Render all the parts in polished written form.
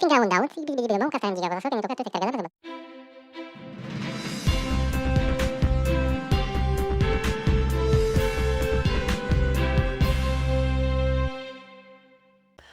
daun-daun, sige bili mo kasahan jiga so ganito ka to tektaga.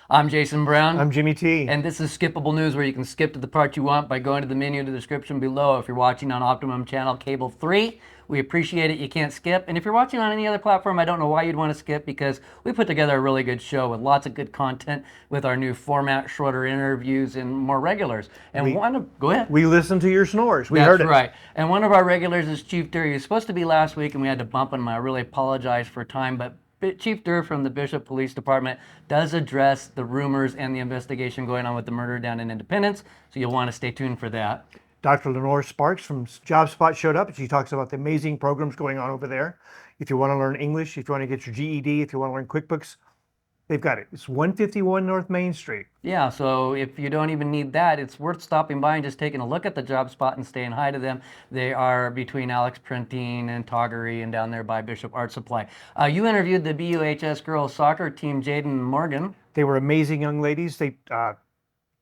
I'm Jason Brown. I'm Jimmy T. And this is Skippable News, where you can skip to the part you want by going to the menu in the description below. If you're watching on Optimum Channel Cable 3, we appreciate it. You can't skip. And if you're watching on any other platform, I don't know why you'd want to skip, because we put together a really good show with lots of good content with our new format, shorter interviews, and more regulars. And go ahead. We listened to your snores. We heard it. That's right. And one of our regulars is Chief Derr. He was supposed to be last week, and we had to bump him. I really apologize for time, but Chief Derr from the Bishop Police Department does address the rumors and the investigation going on with the murder down in Independence, so you'll want to stay tuned for that. Dr. Lenore Sparks from JobSpot showed up, and she talks about the amazing programs going on over there. If you want to learn English, if you want to get your GED, if you want to learn QuickBooks, they've got it. It's 151 North Main Street. Yeah, so if you don't even need that, it's worth stopping by and just taking a look at the JobSpot and saying hi to them. They are between Alex Printing and Toggery and down there by Bishop Art Supply. You interviewed the BUHS girls soccer team, Jaden and Morgan. They were amazing young ladies.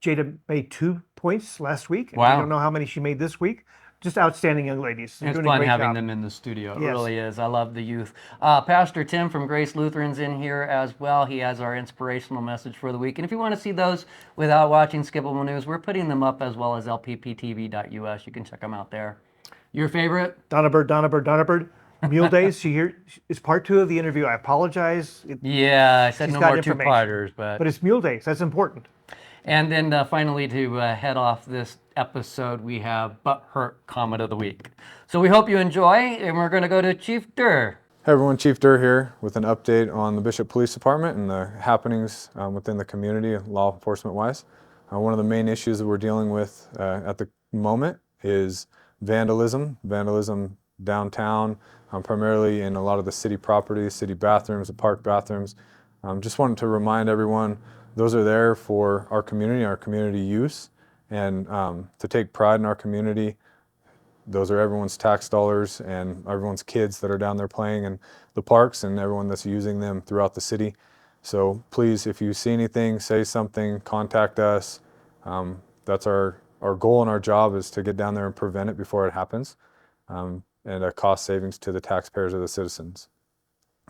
Jada made 2 points last week. Wow. I don't know how many she made this week. Just outstanding young ladies. It's fun having them in the studio. It really is. I love the youth. Pastor Tim from Grace Lutheran's in here as well. He has our inspirational message for the week. And if you want to see those without watching Skippable News, we're putting them up as well as lpptv.us. You can check them out there. Your favorite? Donna Bird. Mule Days. It's part 2 of the interview. I apologize. I said no more two-parters, but it's Mule Days. That's important. And then finally, to head off this episode, we have Butt Hurt Comment of the Week. So we hope you enjoy, and we're going to go to Chief Derr. Hey everyone, Chief Derr here with an update on the Bishop Police Department and the happenings within the community, law enforcement-wise. One of the main issues that we're dealing with at the moment is vandalism downtown, primarily in a lot of the city properties, city bathrooms, the park bathrooms. Just wanted to remind everyone, those are there for our community use, and to take pride in our community. Those are everyone's tax dollars and everyone's kids that are down there playing in the parks, and everyone that's using them throughout the city. So please, if you see anything, say something, contact us. That's our goal, and our job is to get down there and prevent it before it happens, and a cost savings to the taxpayers of the citizens,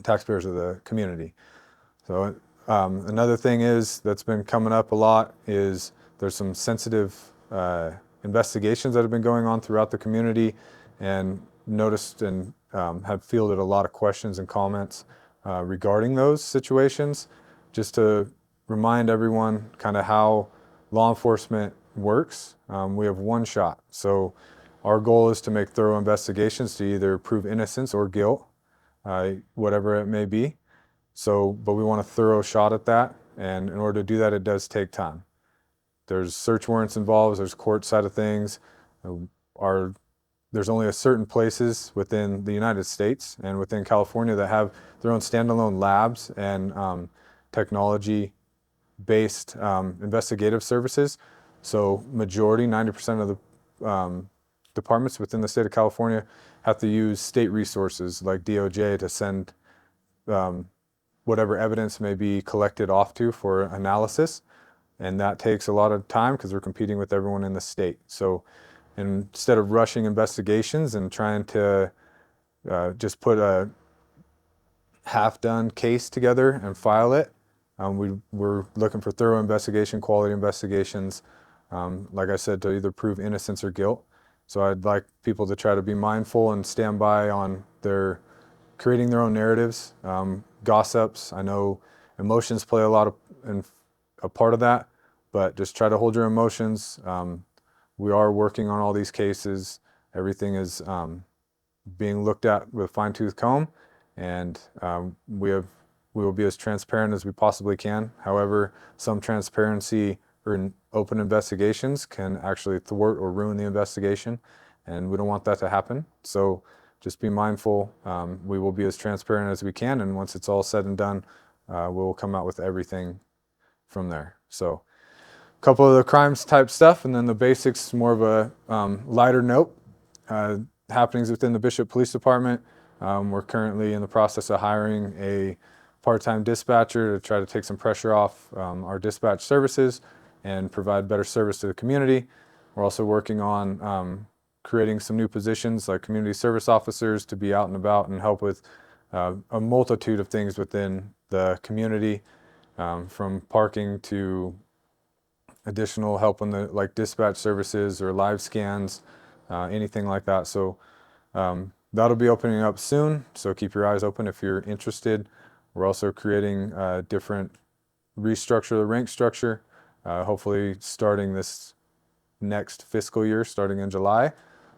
taxpayers of the community. So another thing that's been coming up a lot is there's some sensitive investigations that have been going on throughout the community, and noticed and have fielded a lot of questions and comments regarding those situations. Just to remind everyone kind of how law enforcement works, we have one shot. So our goal is to make thorough investigations to either prove innocence or guilt, whatever it may be. But we want a thorough shot at that, and in order to do that, it does take time. There's search warrants involved, there's court side of things. There's only a certain places within the United States and within California that have their own standalone labs and technology-based investigative services. So majority, 90% of the departments within the state of California have to use state resources like DOJ to send whatever evidence may be collected off to for analysis. And that takes a lot of time because we're competing with everyone in the state. So instead of rushing investigations and trying to just put a half-done case together and file it, we're looking for thorough investigation, quality investigations, like I said, to either prove innocence or guilt. So I'd like people to try to be mindful and stand by on creating their own narratives, gossips. I know emotions play a part of that, but just try to hold your emotions. We are working on all these cases. Everything is being looked at with a fine-tooth comb, and we will be as transparent as we possibly can. However, some transparency or open investigations can actually thwart or ruin the investigation, and we don't want that to happen. So just be mindful. We will be as transparent as we can, and once it's all said and done, we'll come out with everything from there. So a couple of the crimes type stuff, and then the basics, more of a lighter note. Happenings within the Bishop Police Department. We're currently in the process of hiring a part-time dispatcher to try to take some pressure off our dispatch services and provide better service to the community. We're also working on creating some new positions like community service officers to be out and about and help with a multitude of things within the community, from parking to additional help on the like dispatch services or live scans, anything like that. So that'll be opening up soon, so keep your eyes open if you're interested. We're also creating a different restructure, the rank structure, hopefully starting this next fiscal year, starting in July.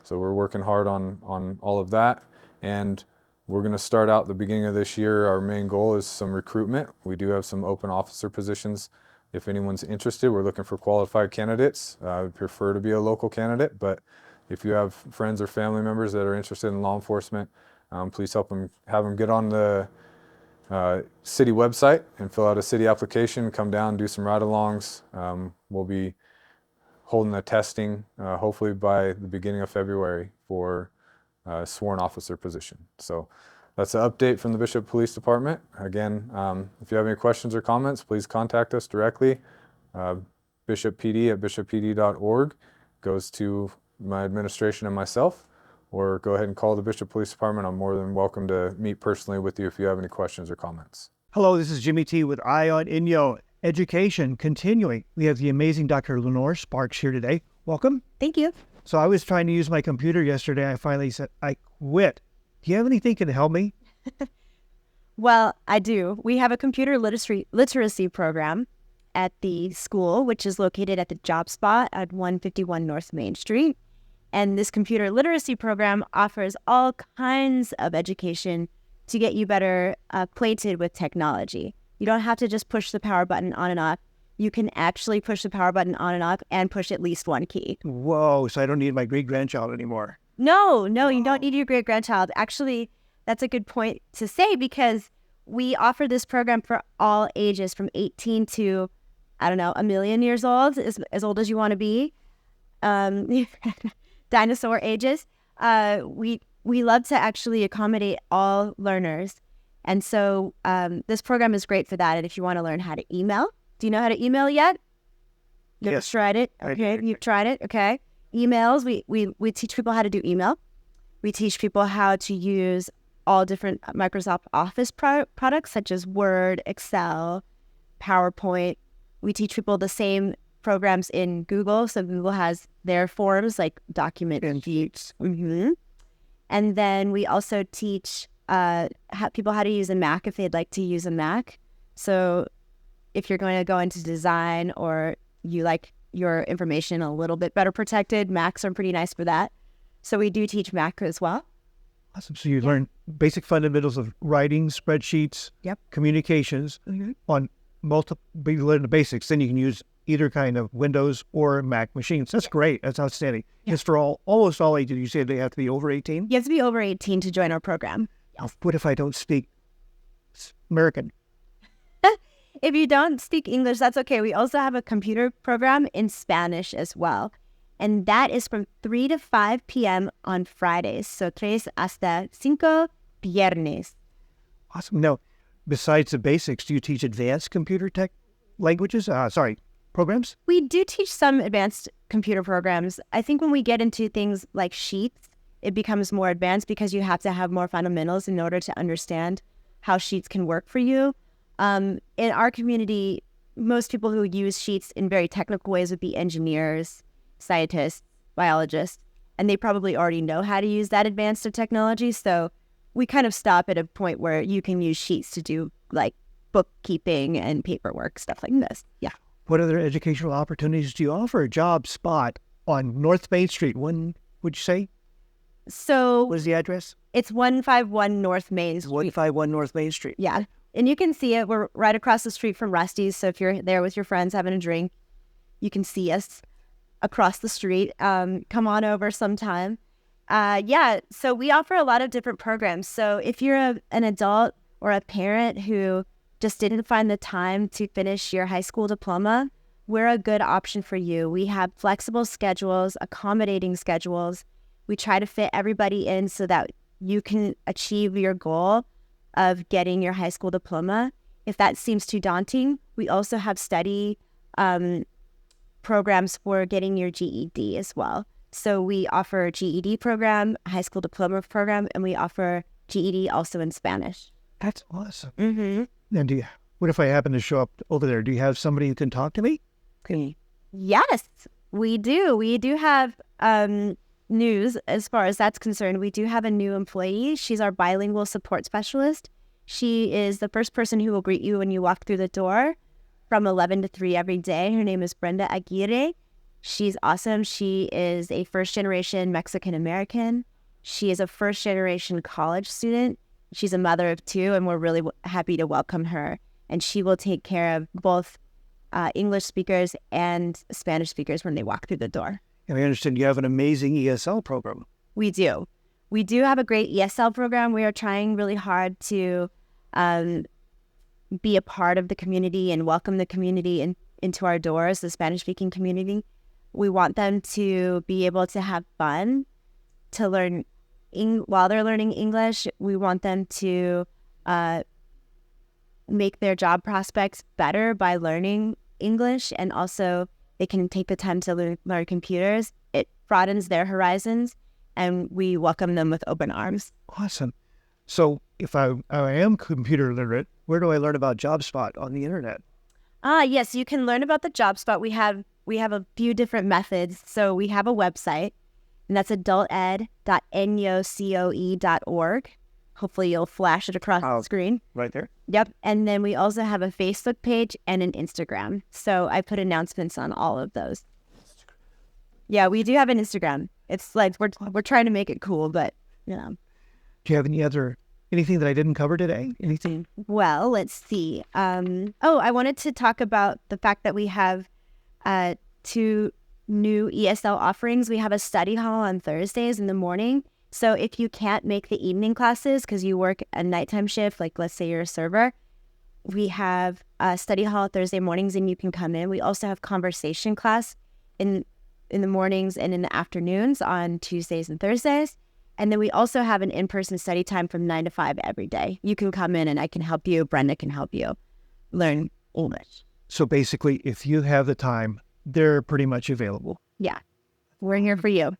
So we're working hard on all of that. And we're going to start out the beginning of this year. Our main goal is some recruitment. We do have some open officer positions. If anyone's interested, we're looking for qualified candidates. I would prefer to be a local candidate, but if you have friends or family members that are interested in law enforcement, please have them get on the city website and fill out a city application, come down, do some ride-alongs. We'll be holding a testing hopefully by the beginning of February for a sworn officer position. So that's an update from the Bishop Police Department. Again, if you have any questions or comments, please contact us directly. BishopPD@bishoppd.org goes to my administration and myself, or go ahead and call the Bishop Police Department. I'm more than welcome to meet personally with you if you have any questions or comments. Hello, this is Jimmy T with Eye on Inyo. Education continuing. We have the amazing Dr. Lenore Sparks here today. Welcome. Thank you. So I was trying to use my computer yesterday. I finally said, I quit. Do you have anything that can help me? Well, I do. We have a computer literacy program at the school, which is located at the job spot at 151 North Main Street. And this computer literacy program offers all kinds of education to get you better acquainted with technology. You don't have to just push the power button on and off. You can actually push the power button on and off and push at least one key. Whoa, so I don't need my great-grandchild anymore. No, you don't need your great-grandchild. Actually, that's a good point to say, because we offer this program for all ages from 18 to, I don't know, a million years old, as old as you want to be. Dinosaur ages. We love to actually accommodate all learners. And so this program is great for that. And if you want to learn how to email, do you know how to email yet? You've Yes. tried it? Okay, you've tried it? Okay. Emails, we teach people how to do email. We teach people how to use all different Microsoft Office products such as Word, Excel, PowerPoint. We teach people the same programs in Google. So Google has their forms like document and sheets. Mm-hmm. And then we also teach people how to use a Mac if they'd like to use a Mac. So if you're going to go into design, or you like your information a little bit better protected, Macs are pretty nice for that. So we do teach Mac as well. Awesome. So you learn basic fundamentals of writing, spreadsheets, communications on you learn the basics. Then you can use either kind of Windows or Mac machines. That's great. That's outstanding. It's for almost all ages. You say they have to be over 18? You have to be over 18 to join our program. What if I don't speak American? If you don't speak English, that's okay. We also have a computer program in Spanish as well. And that is from 3 to 5 p.m. on Fridays. So 3 hasta 5 viernes. Awesome. Now, besides the basics, do you teach advanced computer tech languages? Programs? We do teach some advanced computer programs. I think when we get into things like Sheets, it becomes more advanced because you have to have more fundamentals in order to understand how Sheets can work for you. In our community, most people who use Sheets in very technical ways would be engineers, scientists, biologists, and they probably already know how to use that advanced of technology. So we kind of stop at a point where you can use Sheets to do like bookkeeping and paperwork, stuff like this. Yeah. What other educational opportunities do you offer? Job spot on North Main Street. When would you say? So What is the address? it's 151 North Main Street. 151 North Main Street. Yeah. And you can see it. We're right across the street from Rusty's. So if you're there with your friends having a drink, you can see us across the street. Come on over sometime. So we offer a lot of different programs. So if you're an adult or a parent who just didn't find the time to finish your high school diploma, we're a good option for you. We have flexible schedules, accommodating schedules. We try to fit everybody in so that you can achieve your goal of getting your high school diploma. If that seems too daunting, we also have study programs for getting your GED as well. So we offer a GED program, a high school diploma program, and we offer GED also in Spanish. That's awesome. Mm-hmm. And what if I happen to show up over there? Do you have somebody who can talk to me? Yes, we do. We do have news as far as that's concerned. We do have a new employee. She's our bilingual support specialist. She is the first person who will greet you when you walk through the door from 11 to 3 every day. Her name is Brenda Aguirre. She's awesome. She is a first-generation Mexican-American. She is a first-generation college student. She's a mother of 2, and we're really happy to welcome her. And she will take care of both English speakers and Spanish speakers when they walk through the door. And I understand you have an amazing ESL program. We do. We do have a great ESL program. We are trying really hard to be a part of the community and welcome the community into our doors, the Spanish-speaking community. We want them to be able to have fun, to learn while they're learning English. We want them to make their job prospects better by learning English, and also they can take the time to learn computers. It broadens their horizons, and we welcome them with open arms. Awesome. So if I am computer literate, where do I learn about JobSpot on the internet? Yes, you can learn about the JobSpot. We have a few different methods. So we have a website, and that's adulted.nocoe.org. Hopefully you'll flash it across the screen. Right there. Yep. And then we also have a Facebook page and an Instagram. So I put announcements on all of those. Yeah, we do have an Instagram. It's like we're trying to make it cool, but you know. Do you have anything that I didn't cover today? Anything? Well, let's see. I wanted to talk about the fact that we have 2 new ESL offerings. We have a study hall on Thursdays in the morning. So if you can't make the evening classes because you work a nighttime shift, like let's say you're a server, we have a study hall Thursday mornings and you can come in. We also have conversation class in the mornings and in the afternoons on Tuesdays and Thursdays. And then we also have an in-person study time from 9 to 5 every day. You can come in and I can help you. Brenda can help you learn English. So basically, if you have the time, they're pretty much available. Yeah, we're here for you.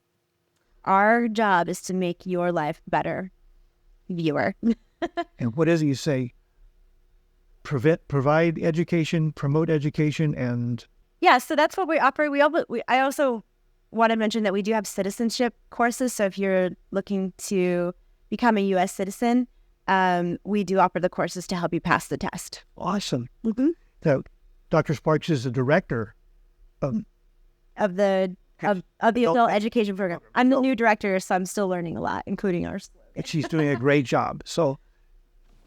Our job is to make your life better, viewer. And what is it you say? Provide education, promote education, and... Yeah, so that's what we offer. I also want to mention that we do have citizenship courses. So if you're looking to become a U.S. citizen, we do offer the courses to help you pass the test. Awesome. Mm-hmm. So Dr. Sparks is the director of the adult education program. I'm the new director, so I'm still learning a lot, including ours. And she's doing a great job. So,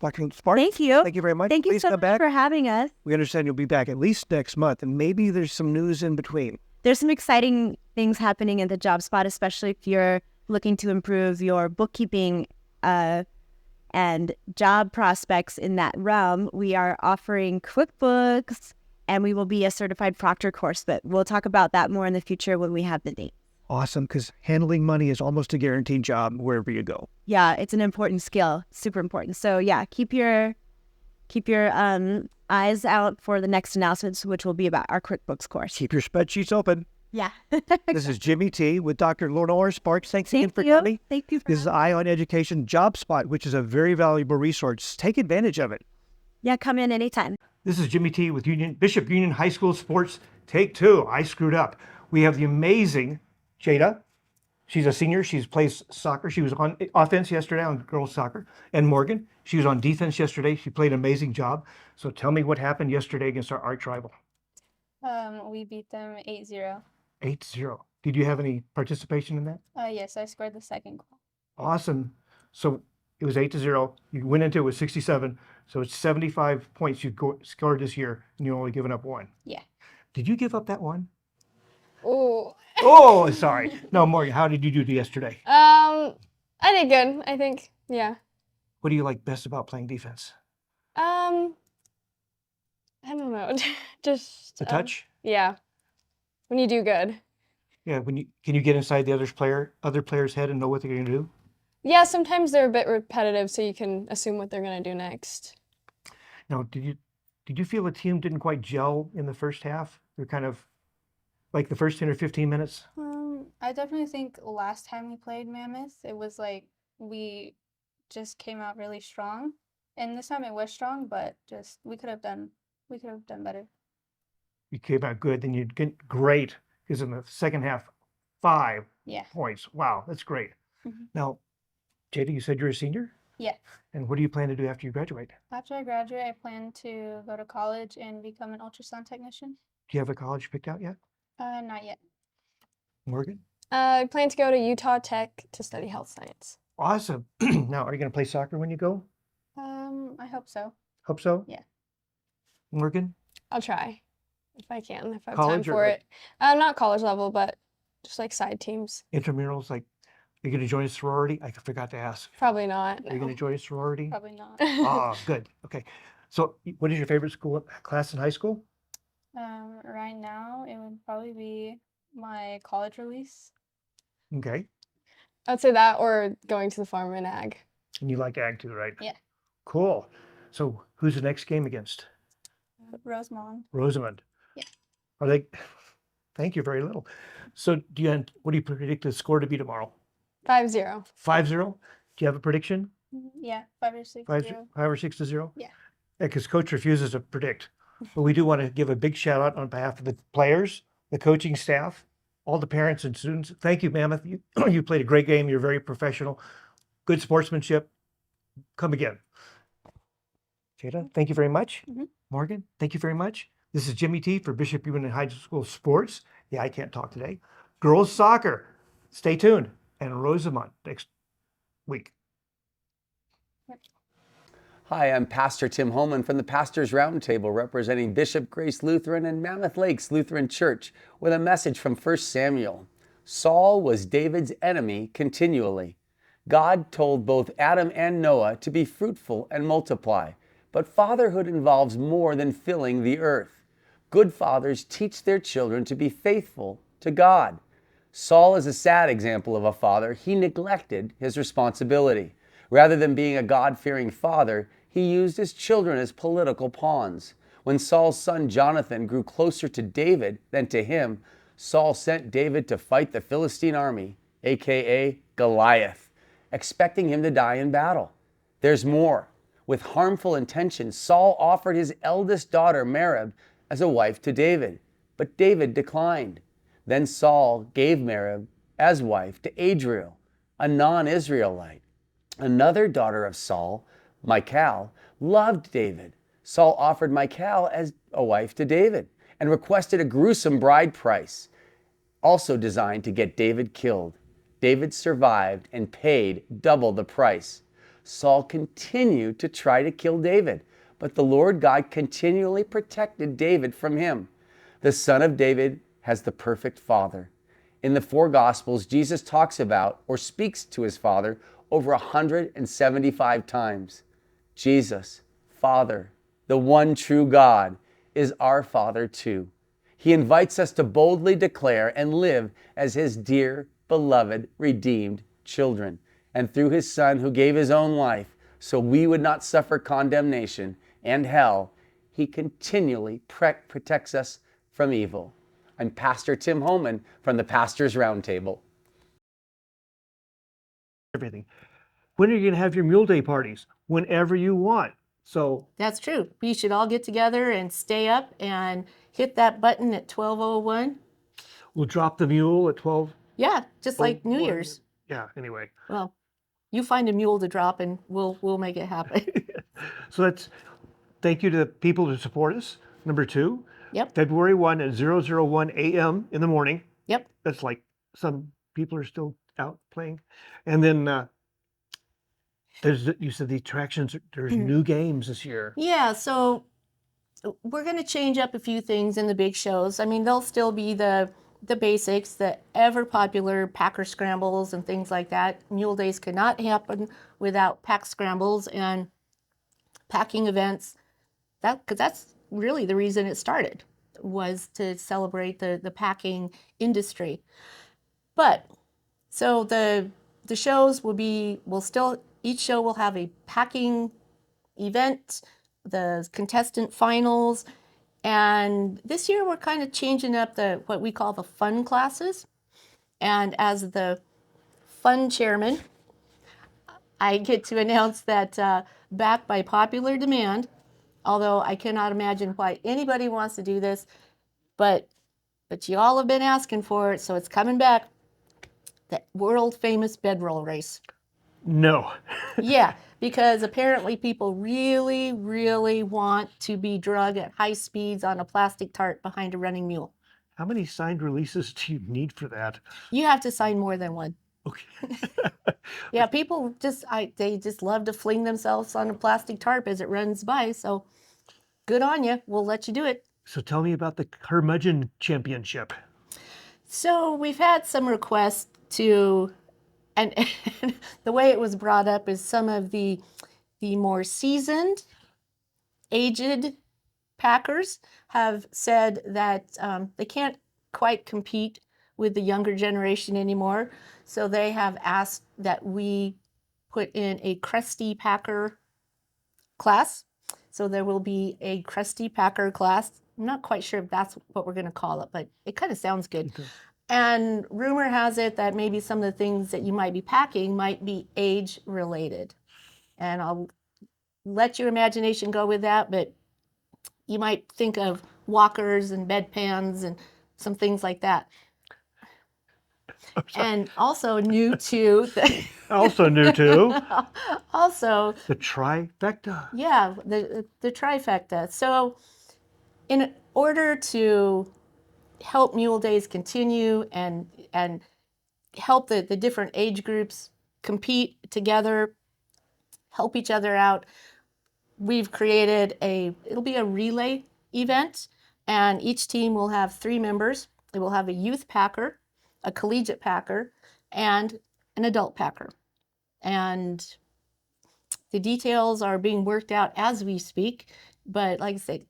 Dr. Sparks, thank you. Thank you very much. Thank you Please so come much back. for having us. We understand you'll be back at least next month, and maybe there's some news in between. There's some exciting things happening at the JobSpot, especially if you're looking to improve your bookkeeping and job prospects in that realm. We are offering QuickBooks, and we will be a certified proctor course, but we'll talk about that more in the future when we have the date. Awesome, because handling money is almost a guaranteed job wherever you go. Yeah, it's an important skill, super important. So yeah, keep your eyes out for the next announcements, which will be about our QuickBooks course. Keep your spreadsheets open. Yeah. This is Jimmy T with Dr. Lenore Sparks. Thanks again for you. coming. Thank you. This is Eye on Education JobSpot, which is a very valuable resource. Take advantage of it. Yeah, come in anytime. This is Jimmy T with Bishop Union High School Sports Take 2. I screwed up. We have the amazing Jada. She's a senior. She plays soccer. She was on offense yesterday on girls soccer. And Morgan, she was on defense yesterday. She played an amazing job. So tell me what happened yesterday against our arch rival. We beat them 8-0. 8-0. Did you have any participation in that? Yes, I scored the second goal. Awesome. So it was 8-0. You went into it with 67. So it's 75 points you scored this year, and you only given up 1. Yeah. Did you give up that 1? Oh. Oh, sorry. No, Morgan, how did you do yesterday? I did good, I think. Yeah. What do you like best about playing defense? I don't know. Just The touch? Yeah. When you do good. Yeah, can you get inside the other player's head and know what they're going to do? Yeah, sometimes they're a bit repetitive, so you can assume what they're going to do next. Now, did you feel the team didn't quite gel in the first half? They're kind of Like the first 10 or 15 minutes? I definitely think last time we played Mammoth, it was like we just came out really strong. And this time it was strong, but just we could have done better. You came out good, then you get great. Because in the second half, 5 Yeah. points. Wow, that's great. Mhm. Now, Jada, you said you're a senior? Yeah. And what do you plan to do after you graduate? After I graduate, I plan to go to college and become an ultrasound technician. Do you have a college picked out yet? Not yet. Morgan? I plan to go to Utah Tech to study health science. Awesome. Now, are you going to play soccer when you go? I hope so. Hope so? Yeah. Morgan? I'll try if I can, if I have College time or for like- it. Not college level, but just like side teams. Intramurals, like, are you going to join a sorority? I forgot to ask. Probably not. Are you going to join a sorority? Probably not. Ah, good. Okay. So, what is your favorite school class in high school? Right now, it would probably be my college release. Okay. I'd say that or going to the farm and ag. And you like ag too, right? Yeah. Cool. So, who's the next game against? Rosemont. Rosamond. Yeah. Are they? Thank you very little. So, what do you predict the score to be tomorrow? 5-0. 5-0? Do you have a prediction? Yeah, 5 or 6 5, 0. 5 or 6-0? Yeah. Because coach refuses to predict. But we do want to give a big shout out on behalf of the players, the coaching staff, all the parents and students. Thank you, Mammoth. You, you played a great game. You're very professional. Good sportsmanship. Come again. Jada, thank you very much. Mhm. Morgan, thank you very much. This is Jimmy T for Bishop Union High School Sports. Yeah, I can't talk today. Girls soccer. Stay tuned. And Rosamond next week. Hi, I'm Pastor Tim Homan from the Pastors Roundtable, representing Bishop Grace Lutheran and Mammoth Lakes Lutheran Church, with a message from 1 Samuel. Saul was David's enemy continually. God told both Adam and Noah to be fruitful and multiply, but fatherhood involves more than filling the earth. Good fathers teach their children to be faithful to God. Saul is a sad example of a father. He neglected his responsibility. Rather than being a God-fearing father, he used his children as political pawns. When Saul's son Jonathan grew closer to David than to him, Saul sent David to fight the Philistine army, aka Goliath, expecting him to die in battle. There's more. With harmful intentions, Saul offered his eldest daughter, Merab, as a wife to David, but David declined. Then Saul gave Merab as wife to Adriel, a non-Israelite. Another daughter of Saul, Michal, loved David. Saul offered Michal as a wife to David and requested a gruesome bride price, also designed to get David killed. David survived and paid double the price. Saul continued to try to kill David, but the Lord God continually protected David from him. The Son of David has the perfect father. In the 4 Gospels, Jesus talks about or speaks to his Father over 175 times. Jesus, Father, the one true God, is our Father too. He invites us to boldly declare and live as his dear, beloved, redeemed children. And through his Son, who gave his own life so we would not suffer condemnation and hell, he continually protects us from evil. I'm Pastor Tim Homan from the Pastors Roundtable. Everything. When are you going to have your Mule Day parties? Whenever you want. So That's true. We should all get together and stay up and hit that button at 12:01. we'll drop the mule at 12. Yeah, just like New Or- Year's. Yeah, anyway. Well, you find a mule to drop and we'll make it happen. So thank you to the people who support us. Number 2, Yep. February 1 at 001 a.m. in the morning. Yep. That's like some people are still out playing. And then you said the attractions, there's new games this year. Yeah, so we're going to change up a few things in the big shows. I mean, they'll still be the basics, the ever popular Packer scrambles and things like that. Mule Days cannot happen without pack scrambles and packing events. Because that's really the reason it started, was to celebrate the packing industry. But so the shows each show will have a packing event, the contestant finals, And this year we're kind of changing up what we call the fun classes. And as the fun chairman, I get to announce that back by popular demand, although I cannot imagine why anybody wants to do this, but you all have been asking for it, so it's coming back. The world famous bedroll race. No. Yeah, because apparently people really, really want to be drug at high speeds on a plastic tarp behind a running mule. How many signed releases do you need for that? You have to sign more than one. Okay. Yeah, people they just love to fling themselves on a plastic tarp as it runs by. So good on you. We'll let you do it. So tell me about the Curmudgeon Championship. So we've had some requests to, and the way it was brought up is some of the more seasoned, aged packers have said that they can't quite compete with the younger generation anymore. So they have asked that we put in a crusty packer class. So there will be a crusty packer class. I'm not quite sure if that's what we're going to call it, but it kind of sounds good. Okay. And rumor has it that maybe some of the things that you might be packing might be age related. And I'll let your imagination go with that, but you might think of walkers and bedpans and some things like that. And also new to also the trifecta. Yeah, the trifecta. So in order to help Mule Days continue and help the different age groups compete together, help each other out, we've created it'll be a relay event, and each team will have 3 members. It will have a youth packer, a collegiate packer, and an adult packer. And the details are being worked out as we speak, but like I said,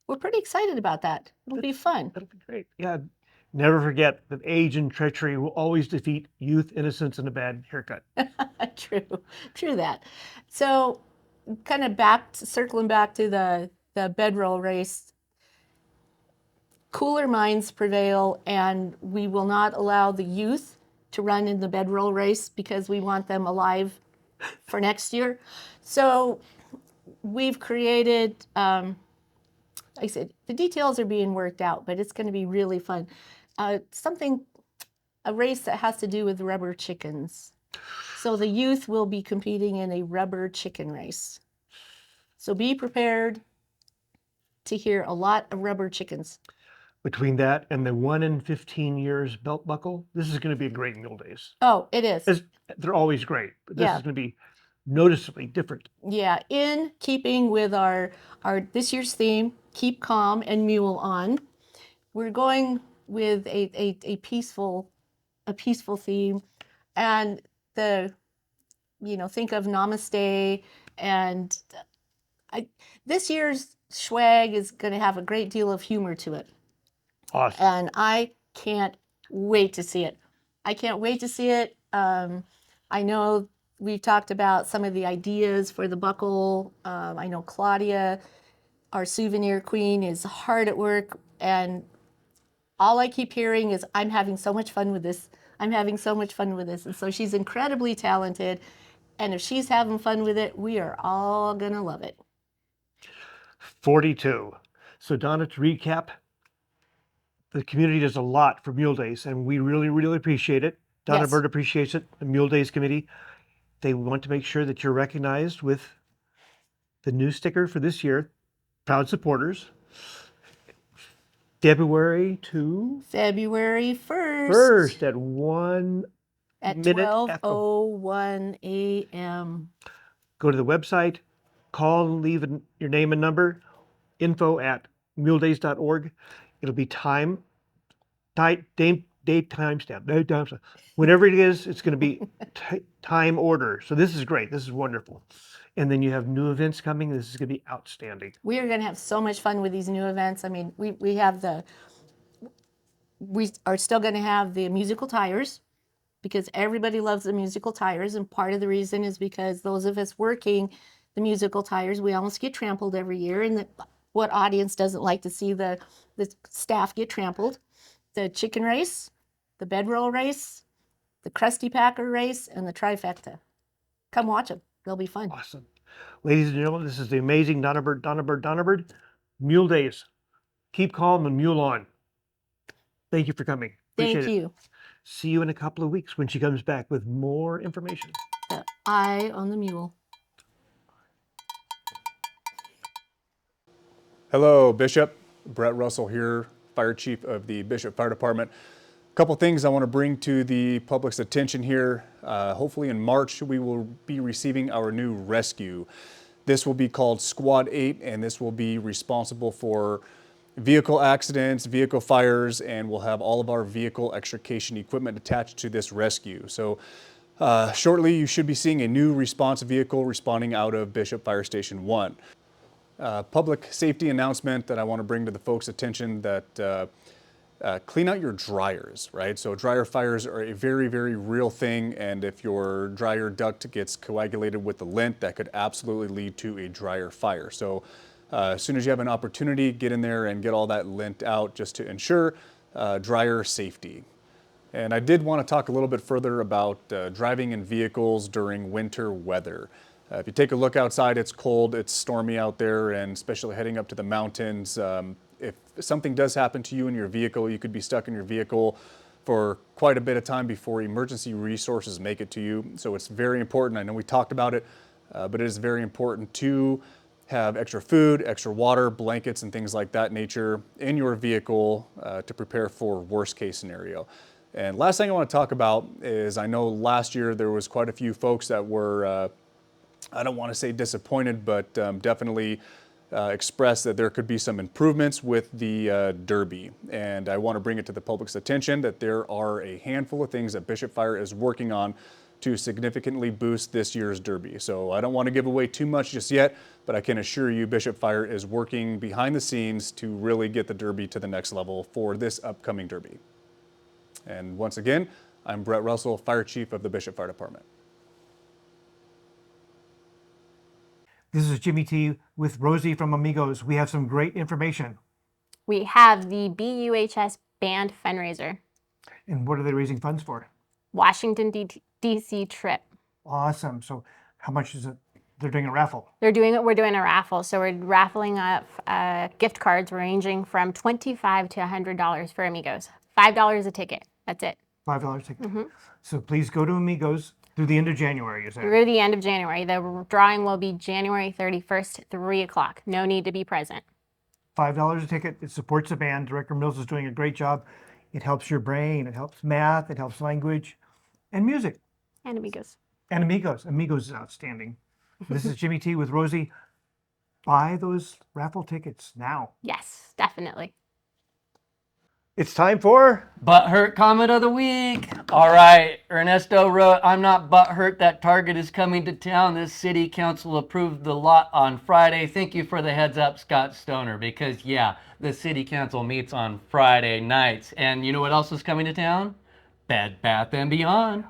we're pretty excited about that. It'll be fun. That'll be great. Yeah. Never forget that age and treachery will always defeat youth, innocence, and a bad haircut. True that. So kind of circling back to the bedroll race, cooler minds prevail, and we will not allow the youth to run in the bedroll race because we want them alive for next year. So we've created, like I said, the details are being worked out, but it's going to be really fun. A race that has to do with rubber chickens. So the youth will be competing in a rubber chicken race. So be prepared to hear a lot of rubber chickens. Between that and the 1 in 15 years belt buckle, this is going to be a great Mule Days. Oh, it is. They're always great, but this is going to be noticeably different. Yeah, in keeping with our this year's theme, Keep Calm and Mule On, we're going with a peaceful theme, and think of Namaste, and this year's swag is going to have a great deal of humor to it. Awesome. And I can't wait to see it. I know we've talked about some of the ideas for the buckle. I know Claudia, our souvenir queen, is hard at work, and all I keep hearing is, I'm having so much fun with this. And so she's incredibly talented. And if she's having fun with it, we are all going to love it. 42. So Donna, to recap, the community does a lot for Mule Days, and we really, really appreciate it. Donna Bird appreciates it, the Mule Days committee. They want to make sure that you're recognized with the new sticker for this year, Proud Supporters. February 1st at 12:01 a.m. Go to the website, call and leave your name and number, info@muledays.org. It'll be date timestamp. Whenever it is, it's going to be time order. So this is great. This is wonderful. And then you have new events coming. This is going to be outstanding. We are going to have so much fun with these new events. I mean, we are still going to have the musical tires, because everybody loves the musical tires. And part of the reason is because those of us working the musical tires, we almost get trampled every year. And what audience doesn't like to see the staff get trampled? The chicken race, the bedroll race, the Krusty Packer race, and the trifecta. Come watch them. They'll be fun. Awesome. Ladies and gentlemen, this is the amazing Donna Bird, Donna Bird, Donna Bird. Mule Days. Keep calm and mule on. Thank you for coming. Appreciate Thank you. it. See you in a couple of weeks when she comes back with more information. The eye on the mule. Hello, Bishop. Brett Russell here, Fire Chief of the Bishop Fire Department. A couple things I want to bring to the public's attention here. Hopefully in March, we will be receiving our new rescue. This will be called Squad 8, and this will be responsible for vehicle accidents, vehicle fires, and we'll have all of our vehicle extrication equipment attached to this rescue. So shortly, you should be seeing a new response vehicle responding out of Bishop Fire Station 1. Public safety announcement that I want to bring to the folks' attention that clean out your dryers, right? So dryer fires are a very, very real thing, and if your dryer duct gets coagulated with the lint, that could absolutely lead to a dryer fire. So as soon as you have an opportunity, get in there and get all that lint out just to ensure dryer safety. And I did want to talk a little bit further about driving in vehicles during winter weather. If you take a look outside, it's cold, it's stormy out there, and especially heading up to the mountains. If something does happen to you in your vehicle, you could be stuck in your vehicle for quite a bit of time before emergency resources make it to you. So it's very important. I know we talked about it, but it is very important to have extra food, extra water, blankets, and things like that nature in your vehicle to prepare for worst case scenario. And last thing I want to talk about is I know last year there was quite a few folks that were I don't want to say disappointed, but definitely expressed that there could be some improvements with the Derby. And I want to bring it to the public's attention that there are a handful of things that Bishop Fire is working on to significantly boost this year's Derby. So I don't want to give away too much just yet, but I can assure you Bishop Fire is working behind the scenes to really get the Derby to the next level for this upcoming Derby. And once again, I'm Brett Russell, Fire Chief of the Bishop Fire Department. This is Jimmy T with Rosie from Amigos. We have some great information. We have the BUHS Band Fundraiser. And what are they raising funds for? Washington, D.C. trip. Awesome. So how much is it? They're doing a raffle. We're doing a raffle. So we're raffling up gift cards ranging from $25 to $100 for Amigos. $5 a ticket. That's it. $5 ticket. Mm-hmm. So please go to Amigos through the end of January, you said? Through the end of January. The drawing will be January 31st, 3 o'clock. No need to be present. $5 a ticket. It supports the band. Director Mills is doing a great job. It helps your brain. It helps math. It helps language and music. And Amigos. And Amigos. Amigos is outstanding. This is Jimmy T with Rosie. Buy those raffle tickets now. Yes, definitely. It's time for Butthurt Comment of the Week. All right, Ernesto wrote, I'm not butthurt that Target is coming to town. This city council approved the lot on Friday. Thank you for the heads up, Scott Stoner, because yeah, the city council meets on Friday nights. And you know what else is coming to town? Bed Bath & Beyond.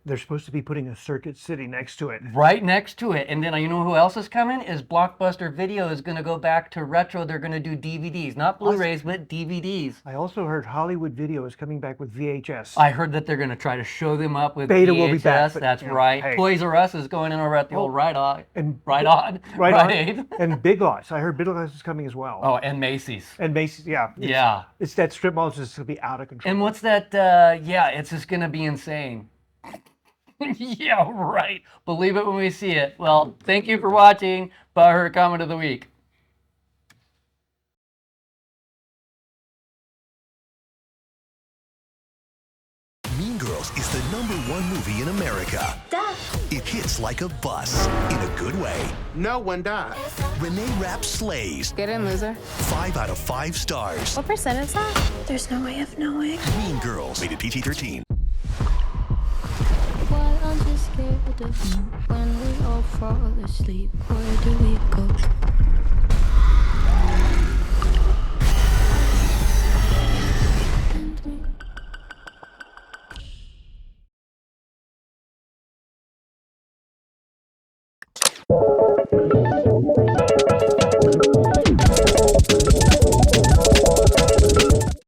They're supposed to be putting a Circuit City next to it. Right next to it. And then you know who else is coming? Is Blockbuster Video is going to go back to retro. They're going to do DVDs. Not Blu-rays, but DVDs. I also heard Hollywood Video is coming back with VHS. I heard that they're going to try to show them up with Beta VHS. will be back. That's right. Hey. Toys R Us is going in over at the old Right On. Right. And Big Lots. I heard Big Lots is coming as well. Oh, and Macy's. And Macy's, yeah. Yeah. It's that strip mall is just going to be out of control. And what's that? Yeah, it's just going to be insane. Yeah, right. Believe it when we see it. Well, thank you for watching. Butthurt Comment of the Week. Mean Girls is the #1 movie in America. Duh. It hits like a bus in a good way. No one died. Renee Rapp slays. Get in, loser. 5 out of 5 stars. What percent is that? There's no way of knowing. Mean Girls, rated PG-13. Why aren't you scared of me when we all fall asleep? Where do we go? And me.